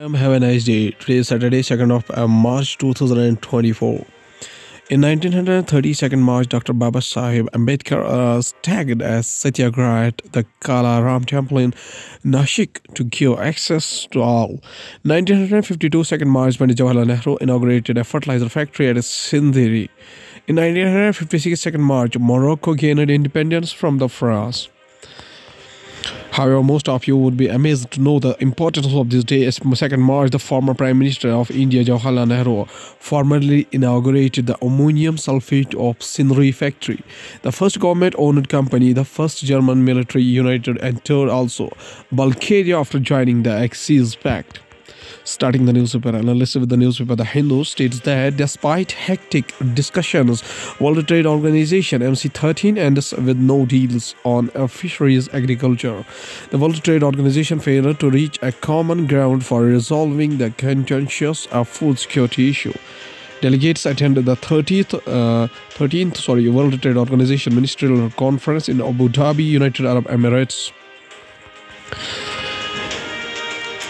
Have a nice day. Today is Saturday, 2nd of March 2024. In 1930 March, Dr. Baba Sahib Ambedkar tagged as Satyagraha at the Kala Ram Temple in Nashik to give access to all. 1952 March, Pandit Jawaharlal Nehru inaugurated a fertilizer factory at Sindhiri. In 1956 March, Morocco gained independence from the France. However, most of you would be amazed to know the importance of this day. As 2nd March, the former Prime Minister of India, Jawaharlal Nehru, formally inaugurated the ammonium sulfate of Sindri factory, the first government-owned company, the first German military united entered also Bulgaria after joining the Axis Pact. Starting the newspaper analysis with the newspaper The Hindu states that despite hectic discussions, World Trade Organization MC13 ends with no deals on fisheries agriculture. The World Trade Organization failed to reach a common ground for resolving the contentious food security issue. Delegates attended the 13th World Trade Organization Ministerial Conference in Abu Dhabi, United Arab Emirates.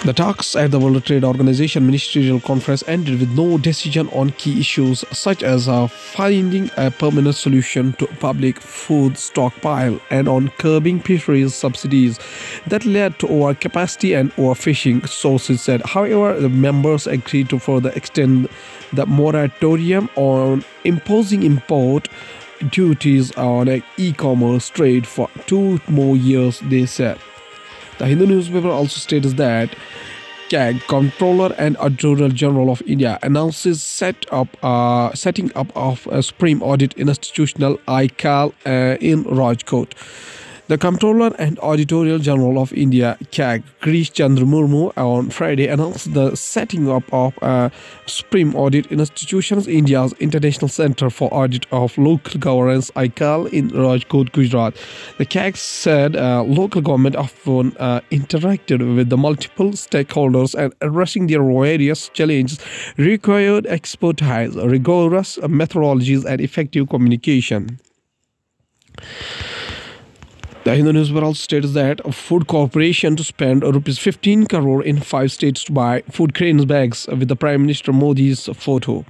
The talks at the World Trade Organization Ministerial Conference ended with no decision on key issues such as finding a permanent solution to public food stockpile and on curbing fisheries subsidies that led to overcapacity and overfishing, sources said. However, the members agreed to further extend the moratorium on imposing import duties on e-commerce trade for 2 more years, they said. The Hindu newspaper also states that CAG, Comptroller and Auditor General of India, announces setting up of a Supreme Audit Institutional ICAL in Rajkot. The Comptroller and Auditor General of India, CAG, Girish Chandra Murmu, on Friday announced the setting up of Supreme Audit Institutions, India's International Center for Audit of Local Governance, ICAL, in Rajkot, Gujarat. The CAG said local government often interacted with the multiple stakeholders and addressing their various challenges required expertise, rigorous methodologies, and effective communication. The Hindu newspaper also states that a food corporation to spend rupees 15 crore in 5 states to buy food grains bags with the Prime Minister Modi's photo.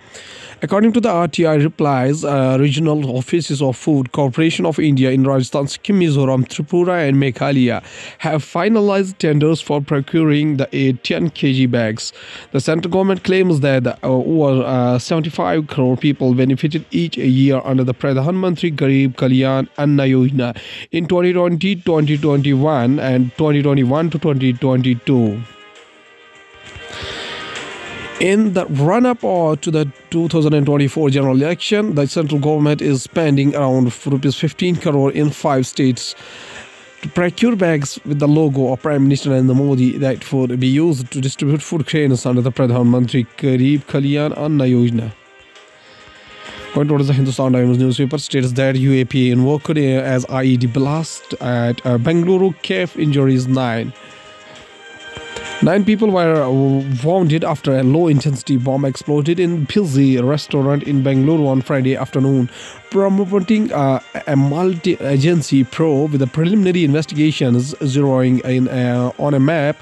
According to the RTI replies, regional offices of Food Corporation of India in Rajasthan, Sikkim, Mizoram, Tripura and Meghalaya have finalized tenders for procuring the 10 kg bags. The central government claims that over 75 crore people benefited each year under the Pradhan Mantri Garib Kalyan Anna Yojana in 2020, 2021 and 2021 to 2022. In the run-up to the 2024 general election, the central government is spending around rupees 15 crore in 5 states to procure bags with the logo of Prime Minister Narendra Modi that would be used to distribute food grains under the Pradhan Mantri Garib Kalyan Anna Yojana. Going towards the Hindustan Times newspaper states that UAP invoked as IED blast at Bengaluru, cave injuries 9. 9 people were wounded after a low-intensity bomb exploded in Pizzi restaurant in Bengaluru on Friday afternoon, prompting a multi-agency probe with the preliminary investigations zeroing in on a map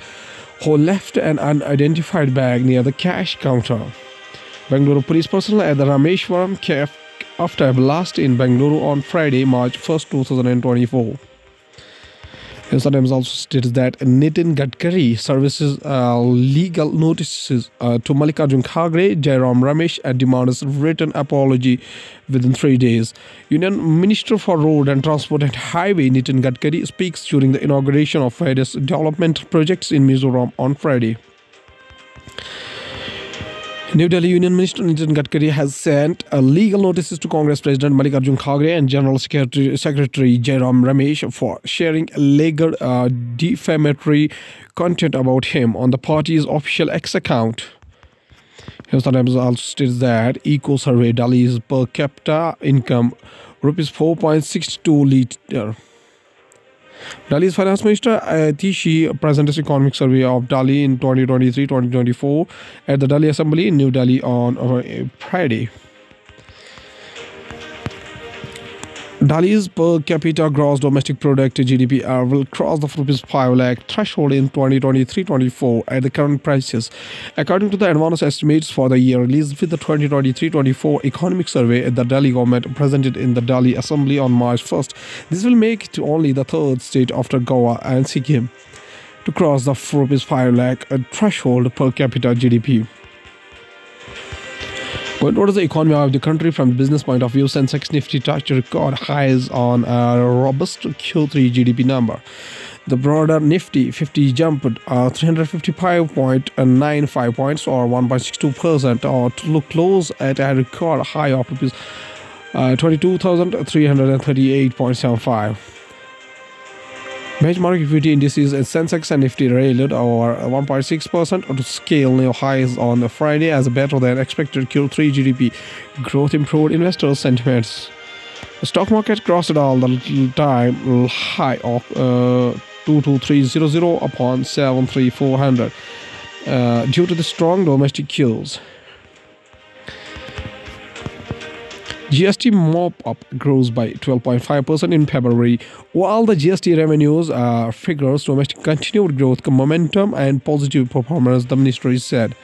who left an unidentified bag near the cash counter. Bengaluru police personnel at the Rameshwaram cave after a blast in Bengaluru on Friday, March 1st, 2024. Sometimes also states that Nitin Gadkari services legal notices to Mallikarjun Kharge, Jairam Ramesh and demands written apology within 3 days. Union Minister for Road and Transport and Highway Nitin Gadkari speaks during the inauguration of various development projects in Mizoram on Friday. New Delhi Union Minister Nitin Gadkari has sent legal notices to Congress President Mallikarjun Kharge and General Secretary Jairam Ramesh for sharing alleged defamatory content about him on the party's official X account. Hindustan Times also states that Eco Survey Delhi's per capita income rupees 4.62 liter. Delhi's Finance Minister Atishi presented economic survey of Delhi in 2023-2024 at the Delhi Assembly in New Delhi on Friday. Delhi's per capita gross domestic product GDP will cross the rupees 5 lakh threshold in 2023-24 at the current prices, according to the advanced estimates for the year released with the 2023-24 economic survey at the Delhi government presented in the Delhi Assembly on March 1st. This will make it only the third state after Goa and Sikkim to cross the rupees 5 lakh threshold per capita GDP. Going towards the economy of the country from the business point of view, Sensex Nifty touched record highs on a robust Q3 GDP number. The broader Nifty 50 jumped 355.95 points or 1.62% or to close at a record high of rupees 22,338.75. Benchmark equity indices in Sensex and Nifty railed over 1.6% to scale new highs on Friday as better than expected Q3 GDP growth improved investor sentiments. The stock market crossed an all-time high of 22300 upon 73400 due to the strong domestic cues. GST mop-up grows by 12.5% in February, while the GST revenues figures domestic continued growth momentum and positive performance, the ministry said.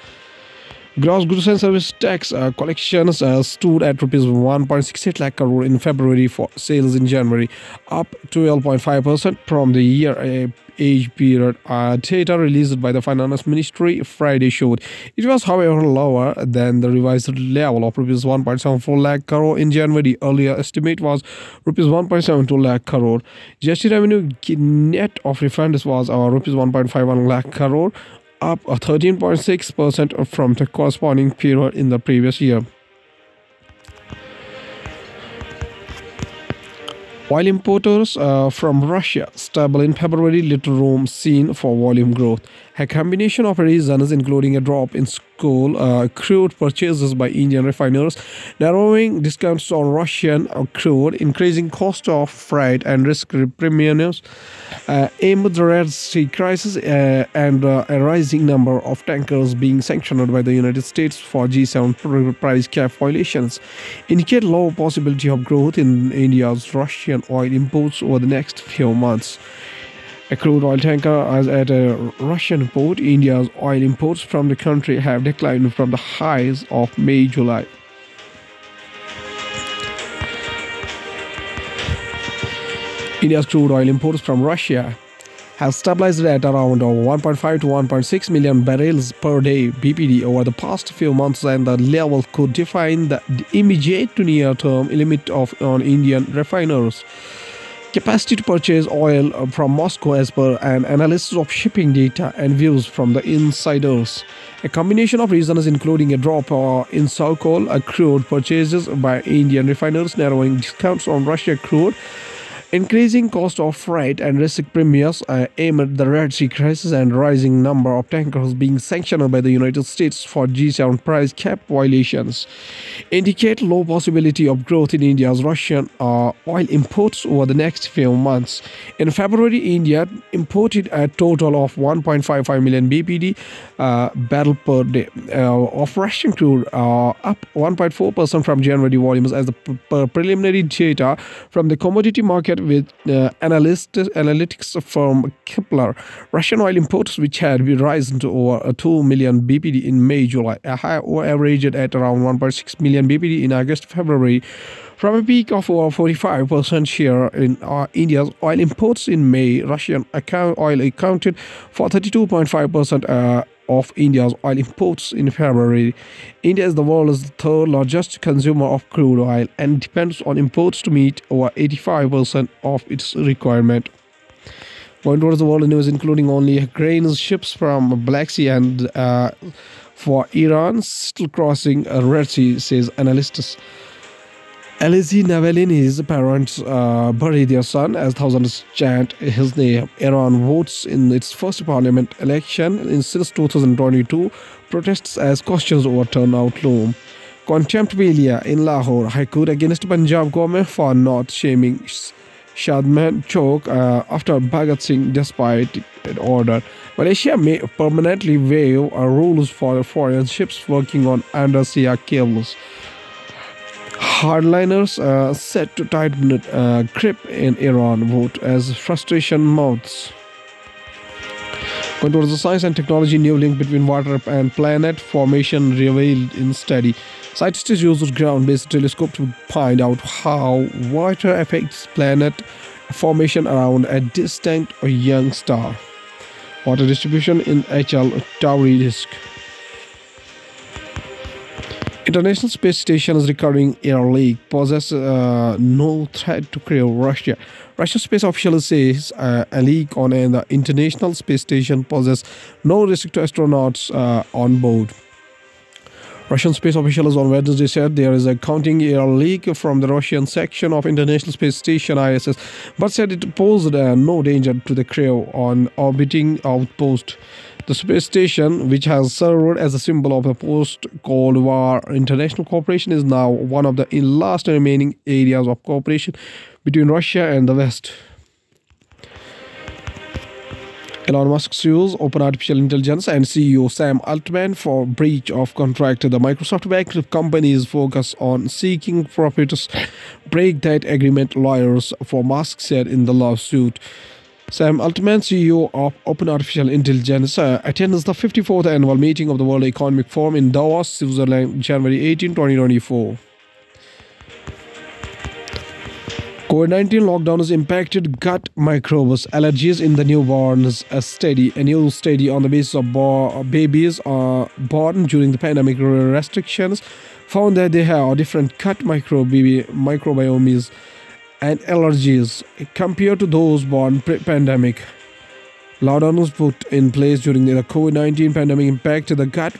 Gross goods and service tax collections stood at rupees 1.68 lakh crore in February for sales in January, up 12.5% from the year age period. Data released by the Finance Ministry Friday showed it was, however, lower than the revised level of rupees 1.74 lakh crore in January. Earlier estimate was rupees 1.72 lakh crore. GST revenue net of refunds was rupees 1.51 lakh crore, up 13.6% from the corresponding period in the previous year. Oil importers from Russia stable in February, little room seen for volume growth. A combination of reasons, including a drop in coal crude purchases by Indian refiners, narrowing discounts on Russian crude, increasing cost of freight and risk premiums amid the Red Sea crisis, and a rising number of tankers being sanctioned by the United States for G7 price cap violations, indicate low possibility of growth in India's Russian oil imports over the next few months. A crude oil tanker is at a Russian port. India's oil imports from the country have declined from the highs of May-July. India's crude oil imports from Russia have stabilized at around 1.5 to 1.6 million barrels per day BPD over the past few months, and the level could define the immediate to near-term limit on Indian refiners' capacity to purchase oil from Moscow, as per an analysis of shipping data and views from the insiders. A combination of reasons, including a drop in so-called crude purchases by Indian refiners, narrowing discounts on Russian crude, increasing cost of freight and risk premiums amid the Red Sea crisis, and rising number of tankers being sanctioned by the United States for G7 price cap violations, indicate low possibility of growth in India's Russian oil imports over the next few months. In February, India imported a total of 1.55 million BPD barrel per day of Russian crude, up 1.4% from January volumes, as the preliminary data from the commodity market with analytics firm Kepler. Russian oil imports, which had been risen to over 2 million BPD in May-July, averaged at around 1.6 million BPD in August-February, from a peak of over 45% share in India's oil imports in May. Russian oil accounted for 32.5% of India's oil imports in February. India is the world's third largest consumer of crude oil and depends on imports to meet over 85% of its requirement. Going towards the world news, including only grains ships from Black Sea and for Iran still crossing Red Sea, says analysts. Alexei Navalny's parents bury their son as thousands chant his name. Iran votes in its first parliament election since 2022. Protests as questions over turnout loom. Contempt Belia in Lahore. High Court against Punjab government for not shaming Shadman Chowk after Bhagat Singh despite an order. Malaysia may permanently waive rules for foreign ships working on undersea cables. Hardliners set to tighten grip in Iran vote as frustration mounts. Going towards the science and technology, new link between water and planet formation revealed in study. Scientists used ground-based telescope to find out how water affects planet formation around a distant or young star. Water distribution in HL Tauri disk. International Space Station's recurring air leak poses no threat to crew Russia. Russian space officials says a leak on the International Space Station poses no risk to astronauts on board. Russian space officials on Wednesday said there is a counting air leak from the Russian section of International Space Station ISS, but said it posed no danger to the crew on orbiting outpost. The space station, which has served as a symbol of the post-Cold War international cooperation, is now one of the last remaining areas of cooperation between Russia and the West. Elon Musk sues Open Artificial Intelligence and CEO Sam Altman for breach of contract. The Microsoft-backed company's focus on seeking profits break that agreement, lawyers for Musk said in the lawsuit. Sam Altman, CEO of Open Artificial Intelligence, attends the 54th annual meeting of the World Economic Forum in Davos, Switzerland, January 18, 2024. COVID-19 lockdowns impacted gut microbes, allergies in the newborns. A new study on the basis of babies born during the pandemic restrictions found that they have different gut microbiomes and allergies compared to those born pre-pandemic. Lockdowns put in place during the COVID-19 pandemic impacted the gut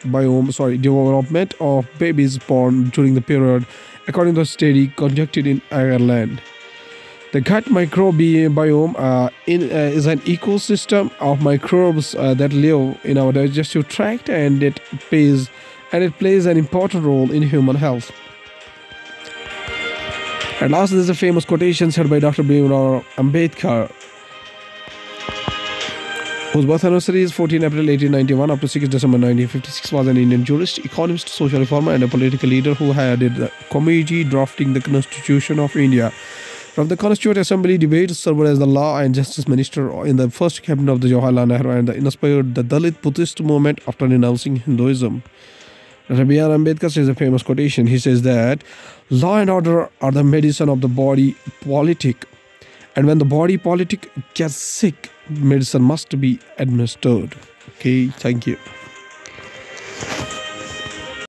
development of babies born during the period, according to a study conducted in Ireland. The gut microbiome is an ecosystem of microbes that live in our digestive tract, and it plays an important role in human health. And last, there's a famous quotation said by Dr. Bhimrao Ambedkar, whose birth anniversary is 14 April 1891, up to 6 December 1956, was an Indian jurist, economist, social reformer, and a political leader who headed the committee drafting the Constitution of India. From the Constituent Assembly debates, served as the Law and Justice Minister in the first cabinet of the Jawaharlal Nehru, and inspired the Dalit Buddhist movement after renouncing Hinduism. Dr. B.R. Ambedkar says a famous quotation. He says that law and order are the medicine of the body politic, and when the body politic gets sick, medicine must be administered. Okay, thank you.